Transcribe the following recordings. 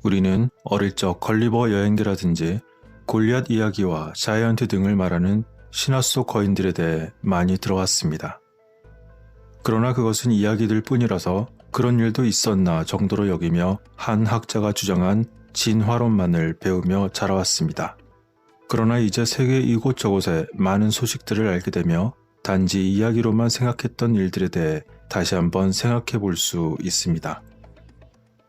우리는 어릴 적 걸리버 여행기라든지 골리앗 이야기와 자이언트 등을 말하는 신화 속 거인들에 대해 많이 들어왔습니다. 그러나 그것은 이야기들 뿐이라서 그런 일도 있었나 정도로 여기며 한 학자가 주장한 진화론만을 배우며 자라왔습니다. 그러나 이제 세계 이곳저곳에 많은 소식들을 알게 되며 단지 이야기로만 생각했던 일들에 대해 다시 한번 생각해 볼 수 있습니다.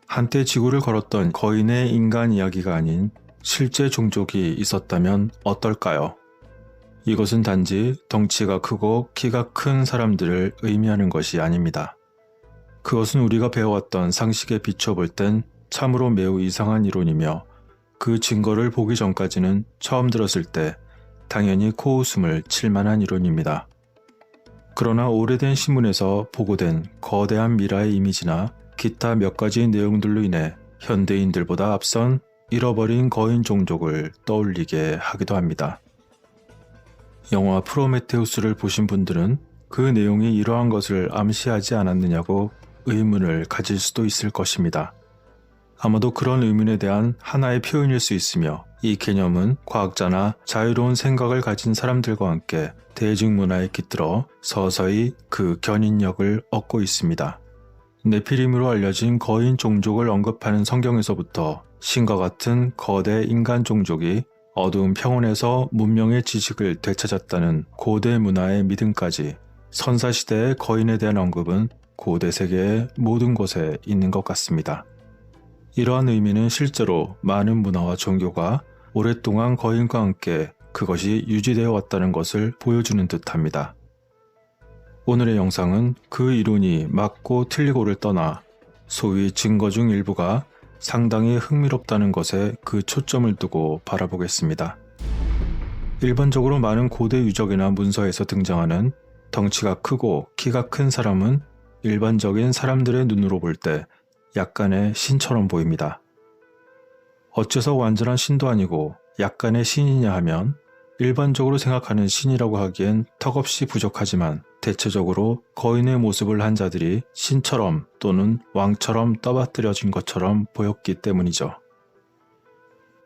한때 지구를 걸었던 거인의 인간 이야기가 아닌 실제 종족이 있었다면 어떨까요? 이것은 단지 덩치가 크고 키가 큰 사람들을 의미하는 것이 아닙니다. 그것은 우리가 배워왔던 상식에 비춰볼 땐 참으로 매우 이상한 이론이며 그 증거를 보기 전까지는 처음 들었을 때 당연히 코웃음을 칠 만한 이론입니다. 그러나 오래된 신문에서 보고된 거대한 미라의 이미지나 기타 몇 가지 내용들로 인해 현대인들보다 앞선 잃어버린 거인 종족을 떠올리게 하기도 합니다. 영화 프로메테우스를 보신 분들은 그 내용이 이러한 것을 암시하지 않았느냐고 의문을 가질 수도 있을 것입니다. 아마도 그런 의문에 대한 하나의 표현일 수 있으며 이 개념은 과학자나 자유로운 생각을 가진 사람들과 함께 대중문화에 깃들어 서서히 그 견인력을 얻고 있습니다. 네피림으로 알려진 거인 종족을 언급하는 성경에서부터 신과 같은 거대 인간 종족이 어두운 평원에서 문명의 지식을 되찾았다는 고대 문화의 믿음까지 선사시대의 거인에 대한 언급은 고대 세계의 모든 곳에 있는 것 같습니다. 이러한 의미는 실제로 많은 문화와 종교가 오랫동안 거인과 함께 그것이 유지되어 왔다는 것을 보여주는 듯합니다. 오늘의 영상은 그 이론이 맞고 틀리고를 떠나 소위 증거 중 일부가 상당히 흥미롭다는 것에 그 초점을 두고 바라보겠습니다. 일반적으로 많은 고대 유적이나 문서에서 등장하는 덩치가 크고 키가 큰 사람은 일반적인 사람들의 눈으로 볼 때 약간의 신처럼 보입니다. 어째서 완전한 신도 아니고 약간의 신이냐 하면 일반적으로 생각하는 신이라고 하기엔 턱없이 부족하지만 대체적으로 거인의 모습을 한 자들이 신처럼 또는 왕처럼 떠받들여진 것처럼 보였기 때문이죠.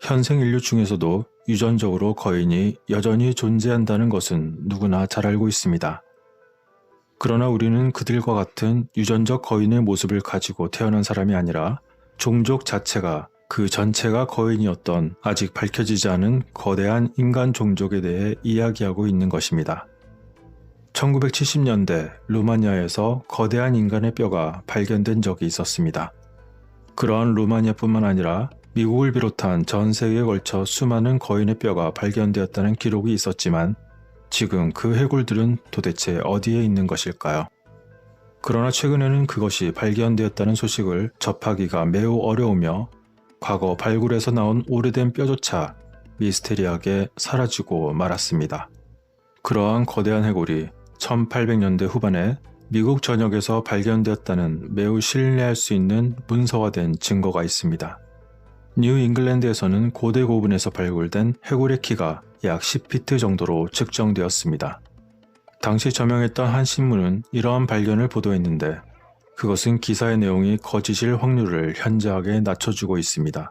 현생 인류 중에서도 유전적으로 거인이 여전히 존재한다는 것은 누구나 잘 알고 있습니다. 그러나 우리는 그들과 같은 유전적 거인의 모습을 가지고 태어난 사람이 아니라 종족 자체가 그 전체가 거인이었던 아직 밝혀지지 않은 거대한 인간 종족에 대해 이야기하고 있는 것입니다. 1970년대 루마니아에서 거대한 인간의 뼈가 발견된 적이 있었습니다. 그러한 루마니아뿐만 아니라 미국을 비롯한 전 세계에 걸쳐 수많은 거인의 뼈가 발견되었다는 기록이 있었지만 지금 그 해골들은 도대체 어디에 있는 것일까요? 그러나 최근에는 그것이 발견되었다는 소식을 접하기가 매우 어려우며 과거 발굴에서 나온 오래된 뼈조차 미스테리하게 사라지고 말았습니다. 그러한 거대한 해골이 1800년대 후반에 미국 전역에서 발견되었다는 매우 신뢰할 수 있는 문서화된 증거가 있습니다. 뉴 잉글랜드에서는 고대 고분에서 발굴된 해골의 키가 약 10피트 정도로 측정되었습니다. 당시 저명했던 한 신문은 이러한 발견을 보도했는데 그것은 기사의 내용이 거짓일 확률을 현저하게 낮춰주고 있습니다.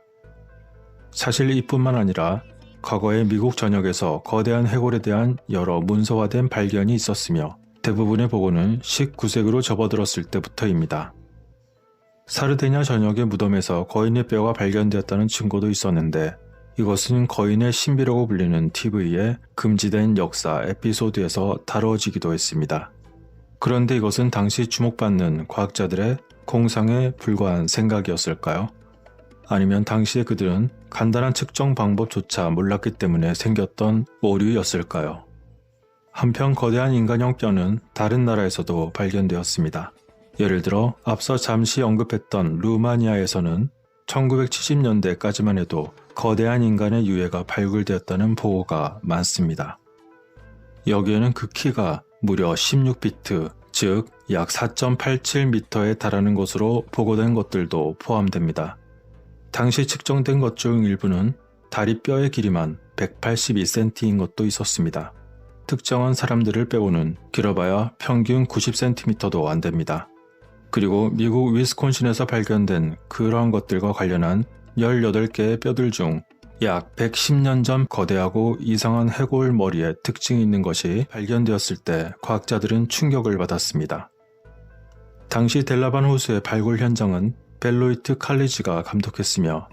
사실 이뿐만 아니라 과거에 미국 전역에서 거대한 해골에 대한 여러 문서화된 발견이 있었으며 대부분의 보고는 19세기로 접어들었을 때부터입니다. 사르데냐 전역의 무덤에서 거인의 뼈가 발견되었다는 증거도 있었는데 이것은 거인의 신비라고 불리는 TV의 금지된 역사 에피소드에서 다뤄지기도 했습니다. 그런데 이것은 당시 주목받는 과학자들의 공상에 불과한 생각이었을까요? 아니면 당시에 그들은 간단한 측정 방법조차 몰랐기 때문에 생겼던 오류였을까요? 한편 거대한 인간형 뼈는 다른 나라에서도 발견되었습니다. 예를 들어 앞서 잠시 언급했던 루마니아에서는 1970년대까지만 해도 거대한 인간의 유해가 발굴되었다는 보고가 많습니다. 여기에는 그 키가 무려 16피트, 즉 약 4.87m에 달하는 것으로 보고된 것들도 포함됩니다. 당시 측정된 것 중 일부는 다리 뼈의 길이만 182cm인 것도 있었습니다. 특정한 사람들을 빼고는 길어봐야 평균 90cm도 안 됩니다. 그리고 미국 위스콘신에서 발견된 그러한 것들과 관련한 18개의 뼈들 중 약 110년 전 거대하고 이상한 해골 머리에 특징이 있는 것이 발견되었을 때 과학자들은 충격을 받았습니다. 당시 델라반 호수의 발굴 현장은 벨로이트 칼리지가 감독했으며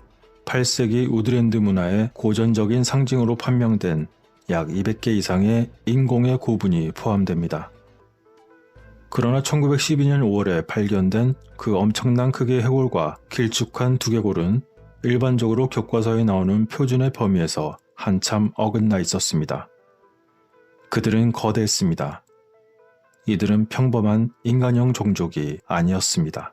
8세기 우드랜드 문화의 고전적인 상징으로 판명된 약 200개 이상의 인공의 고분이 포함됩니다. 그러나 1912년 5월에 발견된 그 엄청난 크기의 해골과 길쭉한 두개골은 일반적으로 교과서에 나오는 표준의 범위에서 한참 어긋나 있었습니다. 그들은 거대했습니다. 이들은 평범한 인간형 종족이 아니었습니다.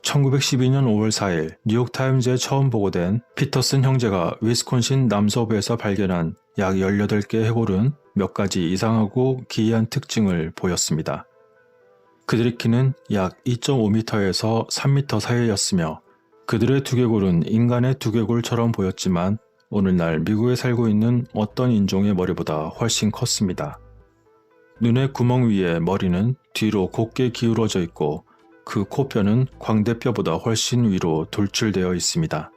1912년 5월 4일 뉴욕타임즈에 처음 보고된 피터슨 형제가 위스콘신 남서부에서 발견한 약 18개의 해골은 몇 가지 이상하고 기이한 특징을 보였습니다. 그들의 키는 약 2.5m에서 3m 사이였으며 그들의 두개골은 인간의 두개골처럼 보였지만 오늘날 미국에 살고 있는 어떤 인종의 머리보다 훨씬 컸습니다. 눈의 구멍 위에 머리는 뒤로 곧게 기울어져 있고 그 코뼈는 광대뼈보다 훨씬 위로 돌출되어 있습니다.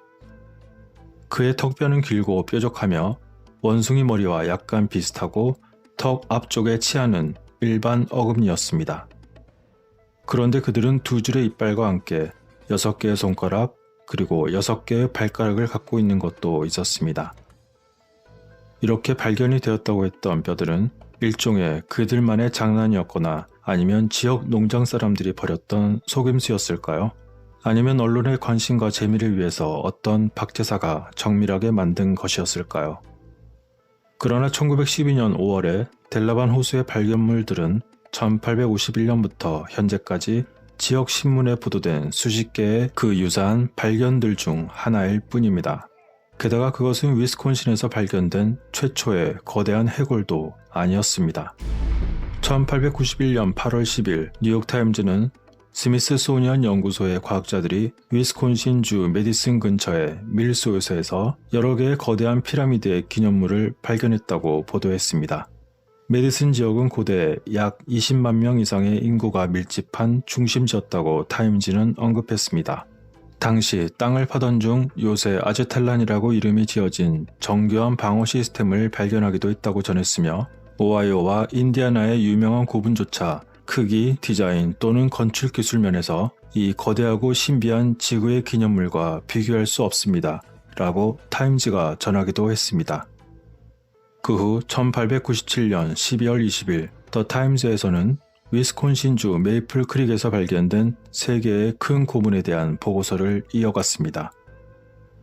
그의 턱뼈는 길고 뾰족하며 원숭이 머리와 약간 비슷하고 턱 앞쪽의 치아는 일반 어금니였습니다. 그런데 그들은 두 줄의 이빨과 함께 6개의 손가락 그리고 6개의 발가락을 갖고 있는 것도 있었습니다. 이렇게 발견이 되었다고 했던 뼈들은 일종의 그들만의 장난이었거나 아니면 지역 농장 사람들이 버렸던 속임수였을까요? 아니면 언론의 관심과 재미를 위해서 어떤 박제사가 정밀하게 만든 것이었을까요? 그러나 1912년 5월에 델라반 호수의 발견물들은 1851년부터 현재까지 지역 신문에 보도된 수십 개의 그 유사한 발견들 중 하나일 뿐입니다. 게다가 그것은 위스콘신에서 발견된 최초의 거대한 해골도 아니었습니다. 1891년 8월 10일 뉴욕타임즈는 스미스소니언 연구소의 과학자들이 위스콘신주 메디슨 근처의 밀스 요새에서 여러 개의 거대한 피라미드의 기념물을 발견했다고 보도했습니다. 메디슨 지역은 고대 약 20만 명 이상의 인구가 밀집한 중심지였다고 타임지는 언급했습니다. 당시 땅을 파던 중 요새 아즈텔란이라고 이름이 지어진 정교한 방어 시스템을 발견하기도 했다고 전했으며 오하이오와 인디아나의 유명한 고분조차 크기, 디자인 또는 건축 기술 면에서 이 거대하고 신비한 지구의 기념물과 비교할 수 없습니다. 라고 타임지가 전하기도 했습니다. 그 후 1897년 12월 20일 더 타임즈에서는 위스콘신주 메이플 크릭에서 발견된 3개의 큰 고문에 대한 보고서를 이어갔습니다.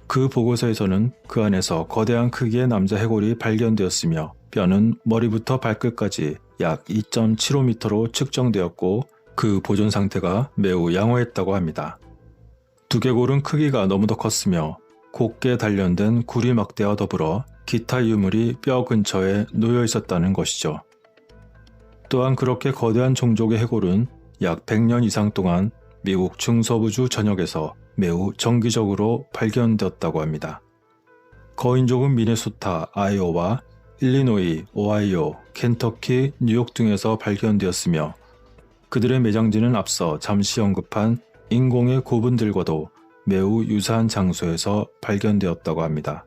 그 보고서에서는 그 안에서 거대한 크기의 남자 해골이 발견되었으며 뼈는 머리부터 발끝까지 약 2.75m로 측정되었고 그 보존 상태가 매우 양호했다고 합니다. 두개골은 크기가 너무도 컸으며 곧게 단련된 구리 막대와 더불어 기타 유물이 뼈 근처에 놓여 있었다는 것이죠. 또한 그렇게 거대한 종족의 해골은 약 100년 이상 동안 미국 중서부주 전역에서 매우 정기적으로 발견되었다고 합니다. 거인족은 미네소타, 아이오와 일리노이, 오하이오, 켄터키, 뉴욕 등에서 발견되었으며 그들의 매장지는 앞서 잠시 언급한 인공의 고분들과도 매우 유사한 장소에서 발견되었다고 합니다.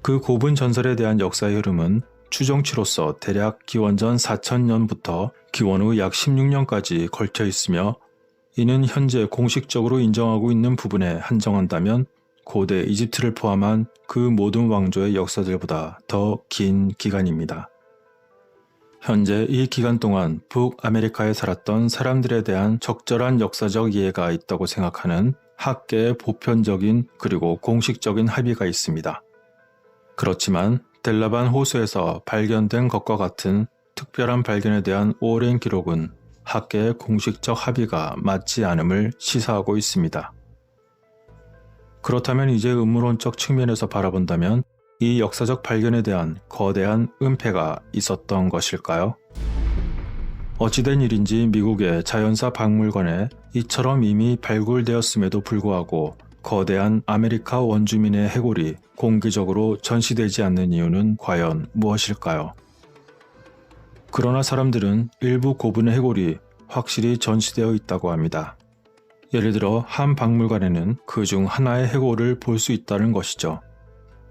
그 고분 전설에 대한 역사의 흐름은 추정치로서 대략 기원전 4000년부터 기원 후 약 16년까지 걸쳐 있으며 이는 현재 공식적으로 인정하고 있는 부분에 한정한다면 고대 이집트를 포함한 그 모든 왕조의 역사들보다 더 긴 기간입니다. 현재 이 기간 동안 북아메리카에 살았던 사람들에 대한 적절한 역사적 이해가 있다고 생각하는 학계의 보편적인 그리고 공식적인 합의가 있습니다. 그렇지만 델라반 호수에서 발견된 것과 같은 특별한 발견에 대한 오랜 기록은 학계의 공식적 합의가 맞지 않음을 시사하고 있습니다. 그렇다면 이제 음모론적 측면에서 바라본다면 이 역사적 발견에 대한 거대한 은폐가 있었던 것일까요? 어찌된 일인지 미국의 자연사 박물관에 이처럼 이미 발굴되었음에도 불구하고 거대한 아메리카 원주민의 해골이 공개적으로 전시되지 않는 이유는 과연 무엇일까요? 그러나 사람들은 일부 고분의 해골이 확실히 전시되어 있다고 합니다. 예를 들어 한 박물관에는 그중 하나의 해골을 볼 수 있다는 것이죠.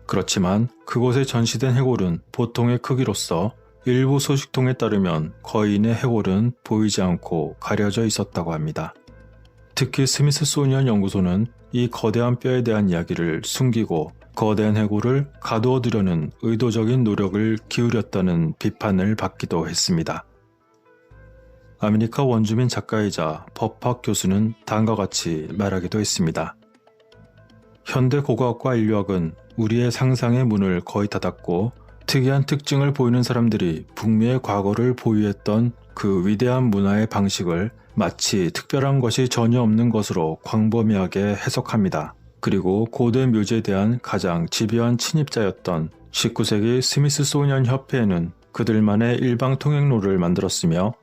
그렇지만 그곳에 전시된 해골은 보통의 크기로서 일부 소식통에 따르면 거인의 해골은 보이지 않고 가려져 있었다고 합니다. 특히 스미스소니언 연구소는 이 거대한 뼈에 대한 이야기를 숨기고 거대한 해골을 가두어두려는 의도적인 노력을 기울였다는 비판을 받기도 했습니다. 아메리카 원주민 작가이자 법학 교수는 다음과 같이 말하기도 했습니다. 현대 고고학과 인류학은 우리의 상상의 문을 거의 닫았고 특이한 특징을 보이는 사람들이 북미의 과거를 보유했던 그 위대한 문화의 방식을 마치 특별한 것이 전혀 없는 것으로 광범위하게 해석합니다. 그리고 고대 묘지에 대한 가장 집요한 침입자였던 19세기 스미스소니언 협회에는 그들만의 일방 통행로를 만들었으며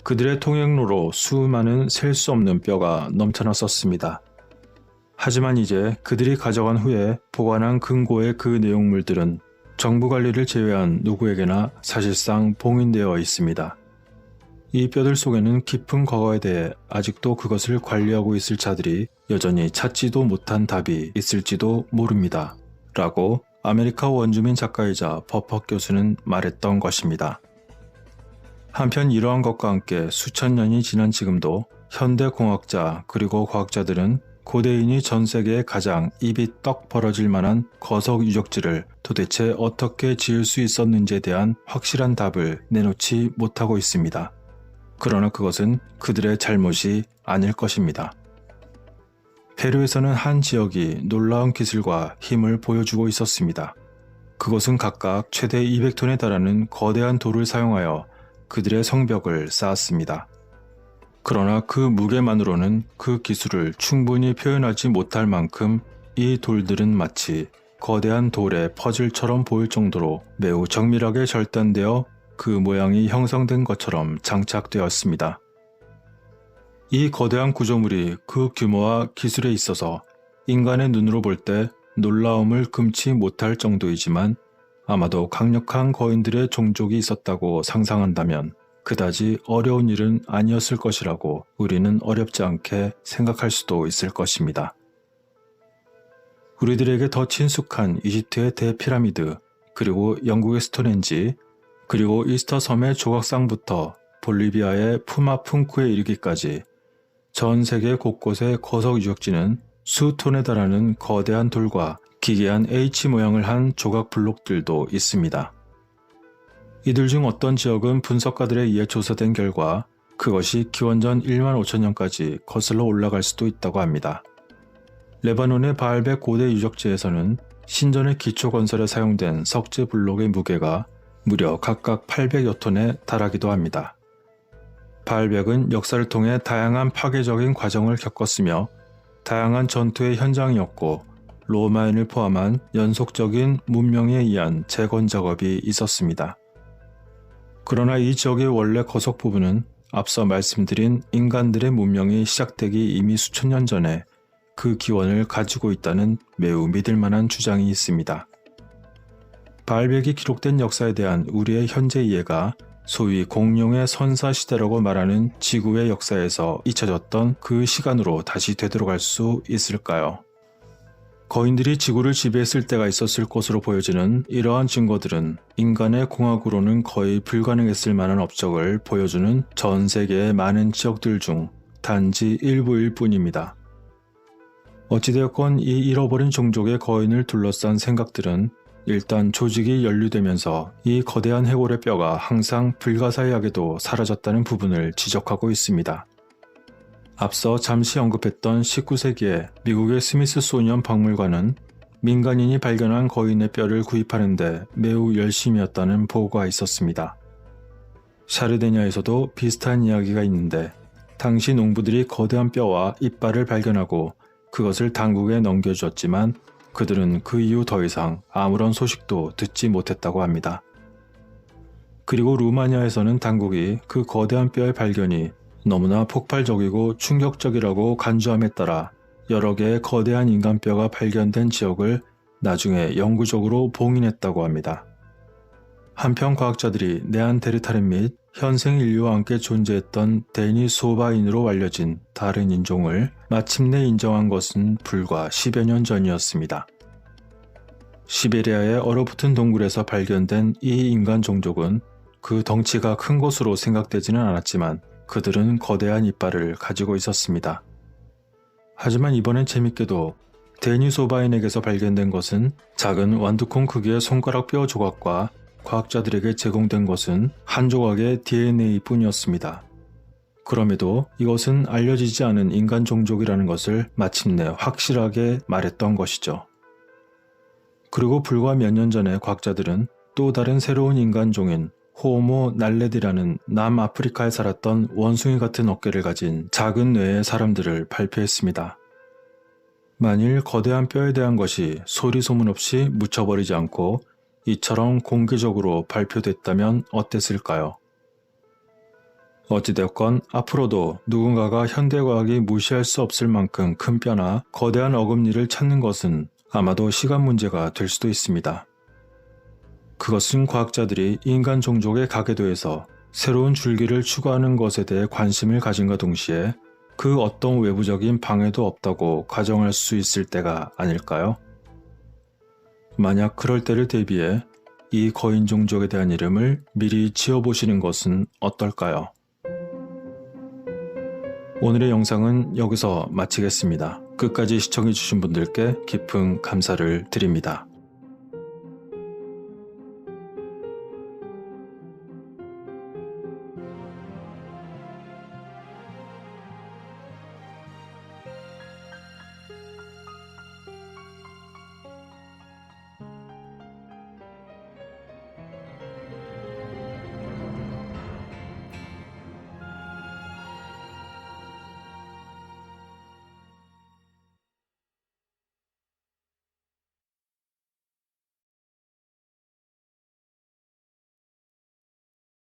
그들의 통행로로 수많은 셀 수 없는 뼈가 넘쳐났었습니다. 하지만 이제 그들이 가져간 후에 보관한 금고의 그 내용물들은 정부 관리를 제외한 누구에게나 사실상 봉인되어 있습니다. 이 뼈들 속에는 깊은 과거에 대해 아직도 그것을 관리하고 있을 자들이 여전히 찾지도 못한 답이 있을지도 모릅니다. 라고 아메리카 원주민 작가이자 법학 교수는 말했던 것입니다. 한편 이러한 것과 함께 수천 년이 지난 지금도 현대 공학자 그리고 과학자들은 고대인이 전 세계에 가장 입이 떡 벌어질 만한 거석 유적지를 도대체 어떻게 지을 수 있었는지에 대한 확실한 답을 내놓지 못하고 있습니다. 그러나 그것은 그들의 잘못이 아닐 것입니다. 페루에서는 한 지역이 놀라운 기술과 힘을 보여주고 있었습니다. 그것은 각각 최대 200톤에 달하는 거대한 돌을 사용하여 그들의 성벽을 쌓았습니다. 그러나 그 무게만으로는 그 기술을 충분히 표현하지 못할 만큼 이 돌들은 마치 거대한 돌의 퍼즐처럼 보일 정도로 매우 정밀하게 절단되어 그 모양이 형성된 것처럼 장착되었습니다. 이 거대한 구조물이 그 규모와 기술에 있어서 인간의 눈으로 볼 때 놀라움을 금치 못할 정도이지만 아마도 강력한 거인들의 종족이 있었다고 상상한다면 그다지 어려운 일은 아니었을 것이라고 우리는 어렵지 않게 생각할 수도 있을 것입니다. 우리들에게 더 친숙한 이집트의 대피라미드, 그리고 영국의 스톤헨지, 그리고 이스터 섬의 조각상부터 볼리비아의 푸마푼쿠에 이르기까지 전 세계 곳곳의 거석 유적지는 수톤에 달하는 거대한 돌과 기괴한 H 모양을 한 조각 블록들도 있습니다. 이들 중 어떤 지역은 분석가들에 의해 조사된 결과 그것이 기원전 1만 5천년까지 거슬러 올라갈 수도 있다고 합니다. 레바논의 바알벡 고대 유적지에서는 신전의 기초 건설에 사용된 석재 블록의 무게가 무려 각각 800여 톤에 달하기도 합니다. 바알벡은 역사를 통해 다양한 파괴적인 과정을 겪었으며 다양한 전투의 현장이었고 로마인을 포함한 연속적인 문명에 의한 재건 작업이 있었습니다. 그러나 이 지역의 원래 거석 부분은 앞서 말씀드린 인간들의 문명이 시작되기 이미 수천 년 전에 그 기원을 가지고 있다는 매우 믿을만한 주장이 있습니다. 바알벡이 기록된 역사에 대한 우리의 현재 이해가 소위 공룡의 선사시대라고 말하는 지구의 역사에서 잊혀졌던 그 시간으로 다시 되돌아갈 수 있을까요? 거인들이 지구를 지배했을 때가 있었을 것으로 보여지는 이러한 증거들은 인간의 공학으로는 거의 불가능했을 만한 업적을 보여주는 전 세계의 많은 지역들 중 단지 일부일 뿐입니다. 어찌되었건 이 잃어버린 종족의 거인을 둘러싼 생각들은 일단 조직이 연루되면서 이 거대한 해골의 뼈가 항상 불가사의하게도 사라졌다는 부분을 지적하고 있습니다. 앞서 잠시 언급했던 19세기에 미국의 스미스소니언 박물관은 민간인이 발견한 거인의 뼈를 구입하는데 매우 열심이었다는 보고가 있었습니다. 샤르데냐에서도 비슷한 이야기가 있는데 당시 농부들이 거대한 뼈와 이빨을 발견하고 그것을 당국에 넘겨주었지만 그들은 그 이후 더 이상 아무런 소식도 듣지 못했다고 합니다. 그리고 루마니아에서는 당국이 그 거대한 뼈의 발견이 너무나 폭발적이고 충격적이라고 간주함에 따라 여러 개의 거대한 인간뼈가 발견된 지역을 나중에 영구적으로 봉인했다고 합니다. 한편 과학자들이 네안데르탈인 및 현생 인류와 함께 존재했던 데니소바인으로 알려진 다른 인종을 마침내 인정한 것은 불과 10여 년 전이었습니다. 시베리아의 얼어붙은 동굴에서 발견된 이 인간 종족은 그 덩치가 큰 것으로 생각되지는 않았지만 그들은 거대한 이빨을 가지고 있었습니다. 하지만 이번엔 재밌게도 데니소바인에게서 발견된 것은 작은 완두콩 크기의 손가락 뼈 조각과 과학자들에게 제공된 것은 한 조각의 DNA뿐이었습니다. 그럼에도 이것은 알려지지 않은 인간 종족이라는 것을 마침내 확실하게 말했던 것이죠. 그리고 불과 몇 년 전에 과학자들은 또 다른 새로운 인간종인 호모 날레디라는 남아프리카에 살았던 원숭이 같은 어깨를 가진 작은 뇌의 사람들을 발표했습니다. 만일 거대한 뼈에 대한 것이 소리 소문 없이 묻혀버리지 않고 이처럼 공개적으로 발표됐다면 어땠을까요? 어찌되었건 앞으로도 누군가가 현대과학이 무시할 수 없을 만큼 큰 뼈나 거대한 어금니를 찾는 것은 아마도 시간 문제가 될 수도 있습니다. 그것은 과학자들이 인간 종족의 가계도에서 새로운 줄기를 추구하는 것에 대해 관심을 가진과 동시에 그 어떤 외부적인 방해도 없다고 가정할 수 있을 때가 아닐까요? 만약 그럴 때를 대비해 이 거인 종족에 대한 이름을 미리 지어보시는 것은 어떨까요? 오늘의 영상은 여기서 마치겠습니다. 끝까지 시청해주신 분들께 깊은 감사를 드립니다.